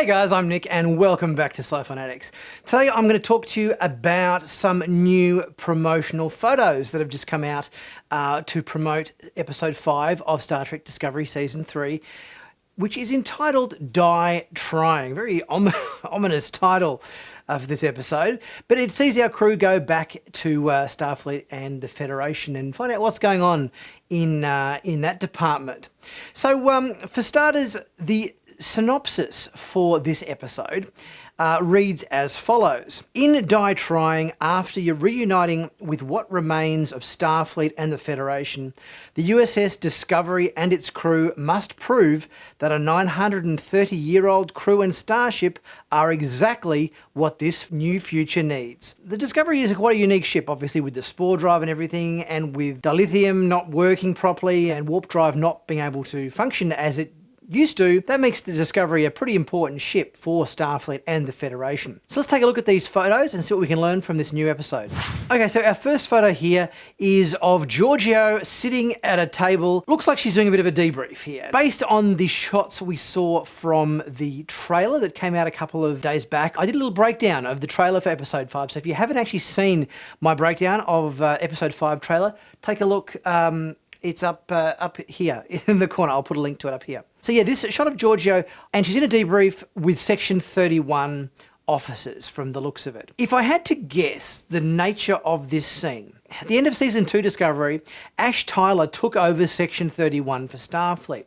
Hey guys, I'm Nick and welcome back to Sci-Finatics. Today I'm going to talk to you about some new promotional photos that have just come out to promote episode 5 of Star Trek Discovery Season 3, which is entitled Die Trying. Very ominous title for this episode, but it sees our crew go back to Starfleet and the Federation and find out what's going on in that department. So for starters, the synopsis for this episode reads as follows. In Die Trying, after you're reuniting with what remains of Starfleet and the Federation, the USS Discovery and its crew must prove that a 930-year-old crew and starship are exactly what this new future needs. The Discovery is quite a unique ship, obviously, with the spore drive and everything, and with dilithium not working properly and warp drive not being able to function as it used to. That makes the Discovery a pretty important ship for Starfleet and the Federation. So let's take a look at these photos and see what we can learn from this new episode. Okay, so our first photo here is of Georgiou sitting at a table. Looks like she's doing a bit of a debrief here. Based on the shots we saw from the trailer that came out a couple of days back, I did a little breakdown of the trailer for episode 5. So if you haven't actually seen my breakdown of episode 5 trailer, take a look. It's up here in the corner. I'll put a link to it up here. So yeah, this shot of Georgiou, and she's in a debrief with Section 31 officers from the looks of it. If I had to guess the nature of this scene, at the end of Season 2 Discovery, Ash Tyler took over Section 31 for Starfleet.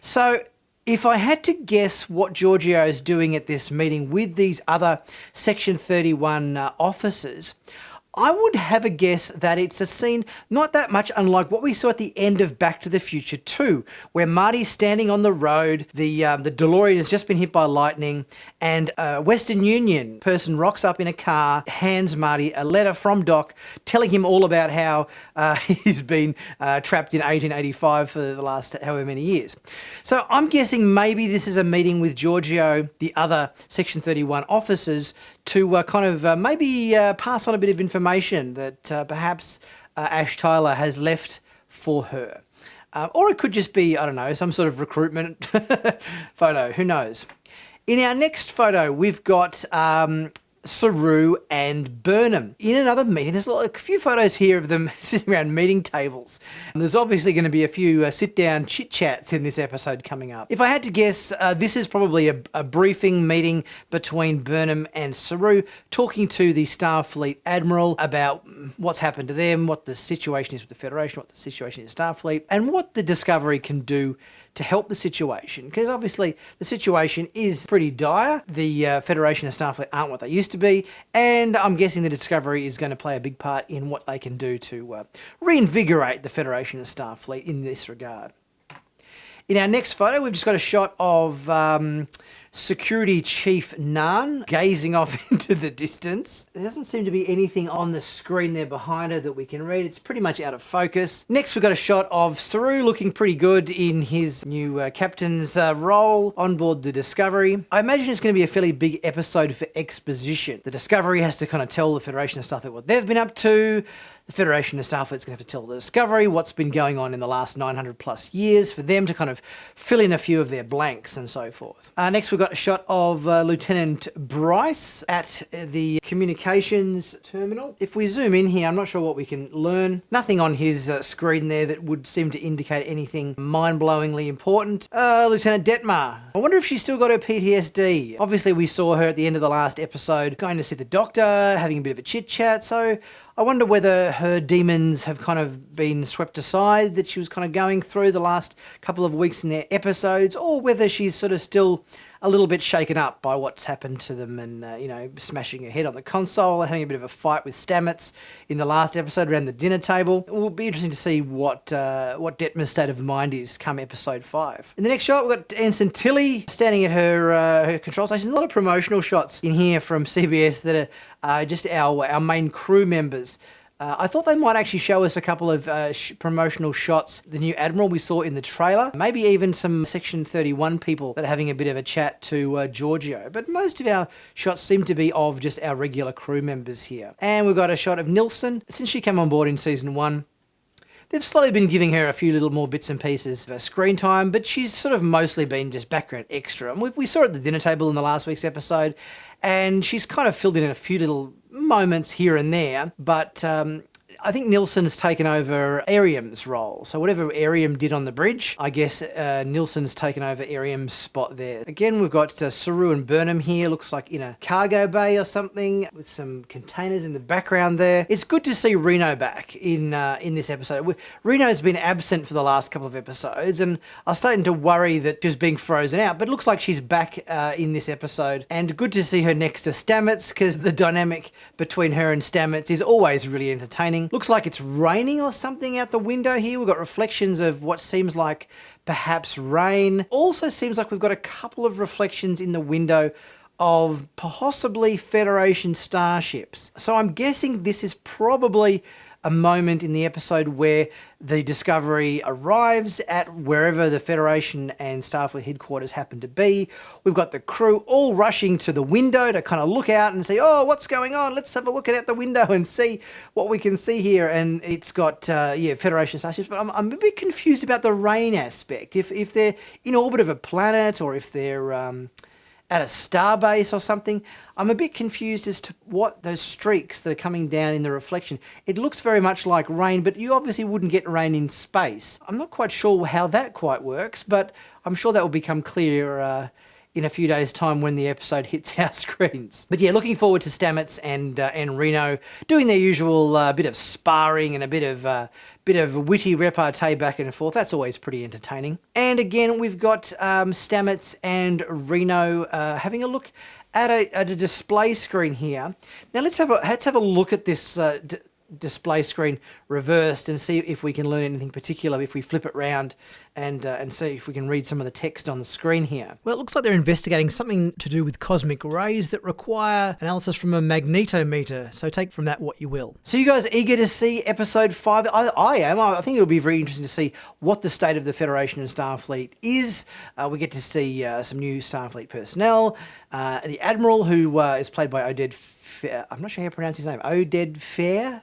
So if I had to guess what Georgiou is doing at this meeting with these other Section 31 officers, I would have a guess that it's a scene not that much unlike what we saw at the end of Back to the Future 2, where Marty's standing on the road, the DeLorean has just been hit by lightning, and a Western Union person rocks up in a car, hands Marty a letter from Doc telling him all about how he's been trapped in 1885 for the last however many years. So I'm guessing maybe this is a meeting with Georgiou, the other Section 31 officers, to maybe pass on a bit of information that perhaps Ash Tyler has left for her. Or it could just be, I don't know, some sort of recruitment photo, who knows. In our next photo, we've got Saru and Burnham in another meeting. There's a few photos here of them sitting around meeting tables. And there's obviously going to be a few sit-down chit-chats in this episode coming up. If I had to guess, this is probably a briefing meeting between Burnham and Saru, talking to the Starfleet Admiral about what's happened to them, what the situation is with the Federation, what the situation is with Starfleet, and what the Discovery can do to help the situation. Because obviously the situation is pretty dire. The Federation and Starfleet aren't what they used to be, and I'm guessing the Discovery is going to play a big part in what they can do to reinvigorate the Federation and Starfleet in this regard. In our next photo, we've just got a shot of Security Chief Nan gazing off into the distance. There doesn't seem to be anything on the screen there behind her that we can read. It's pretty much out of focus. Next, we've got a shot of Saru looking pretty good in his new captain's role on board the Discovery. I imagine it's going to be a fairly big episode for exposition. The Discovery has to kind of tell the Federation and Starfleet what they've been up to. The Federation and Starfleet's going to have to tell the Discovery what's been going on in the last 900 plus years for them to kind of fill in a few of their blanks and so forth. Next, we've got a shot of Lieutenant Bryce at the communications terminal. If we zoom in here, I'm not sure what we can learn. Nothing on his screen there that would seem to indicate anything mind-blowingly important. Lieutenant Detmar. I wonder if she's still got her PTSD. Obviously, we saw her at the end of the last episode going to see the doctor, having a bit of a chit-chat, so I wonder whether her demons have kind of been swept aside that she was kind of going through the last couple of weeks in their episodes, or whether she's sort of still a little bit shaken up by what's happened to them and, smashing her head on the console and having a bit of a fight with Stamets in the last episode around the dinner table. It will be interesting to see what Detmer's state of mind is come episode 5. In the next shot, we've got Ensign Tilly standing at her control station. There's a lot of promotional shots in here from CBS that are just our main crew members. I thought they might actually show us a couple of promotional shots, the new Admiral we saw in the trailer, maybe even some Section 31 people that are having a bit of a chat to Georgiou. But most of our shots seem to be of just our regular crew members here. And we've got a shot of Nilsson. Since she came on board in Season 1, they've slowly been giving her a few little more bits and pieces of her screen time, but she's sort of mostly been just background extra. And we saw her at the dinner table in the last week's episode, and she's kind of filled in a few little moments here and there, but I think Nilsson's taken over Ariam's role. So whatever Ariam did on the bridge, I guess Nilsson's taken over Ariam's spot there. Again, we've got Saru and Burnham here. Looks like in a cargo bay or something with some containers in the background there. It's good to see Reno back in this episode. Reno's been absent for the last couple of episodes, and I was starting to worry that she's being frozen out, but it looks like she's back in this episode. And good to see her next to Stamets, because the dynamic between her and Stamets is always really entertaining. Looks like it's raining or something out the window here. We've got reflections of what seems like perhaps rain. Also seems like we've got a couple of reflections in the window of possibly Federation starships. So I'm guessing this is probably a moment in the episode where the Discovery arrives at wherever the Federation and Starfleet headquarters happen to be. We've got the crew all rushing to the window to kind of look out and say, oh, what's going on? Let's have a look out the window and see what we can see here. And it's got, Federation starships. But I'm a bit confused about the rain aspect. If they're in orbit of a planet, or if they're at a starbase or something, I'm a bit confused as to what those streaks that are coming down in the reflection. It looks very much like rain, but you obviously wouldn't get rain in space. I'm not quite sure how that quite works, but I'm sure that will become clear in a few days' time when the episode hits our screens. But yeah, looking forward to Stamets and Reno doing their usual bit of sparring and a bit of witty repartee back and forth. That's always pretty entertaining. And again, we've got Stamets and Reno having a look at a display screen here. Now let's have a look at this display screen reversed and see if we can learn anything particular if we flip it round and see if we can read some of the text on the screen here. Well, it looks like they're investigating something to do with cosmic rays that require analysis from a magnetometer, so take from that what you will. So you guys eager to see episode 5? I am. I think it'll be very interesting to see what the state of the Federation and Starfleet is. We get to see some new Starfleet personnel. The Admiral, who is played by Oded Fair. I'm not sure how to pronounce his name. Oded Fair?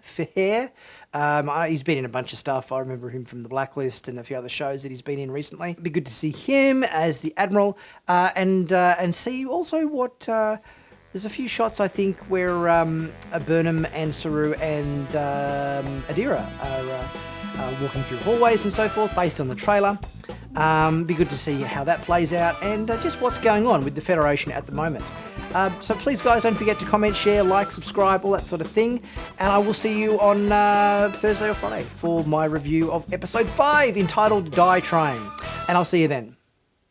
He's been in a bunch of stuff. I remember him from The Blacklist and a few other shows that he's been in recently. It'd be good to see him as the Admiral and see also what... there's a few shots, I think, where Burnham and Saru and Adira are walking through hallways and so forth based on the trailer. Be good to see how that plays out and just what's going on with the Federation at the moment. So please, guys, don't forget to comment, share, like, subscribe, all that sort of thing. And I will see you on Thursday or Friday for my review of episode 5 entitled Die Train. And I'll see you then.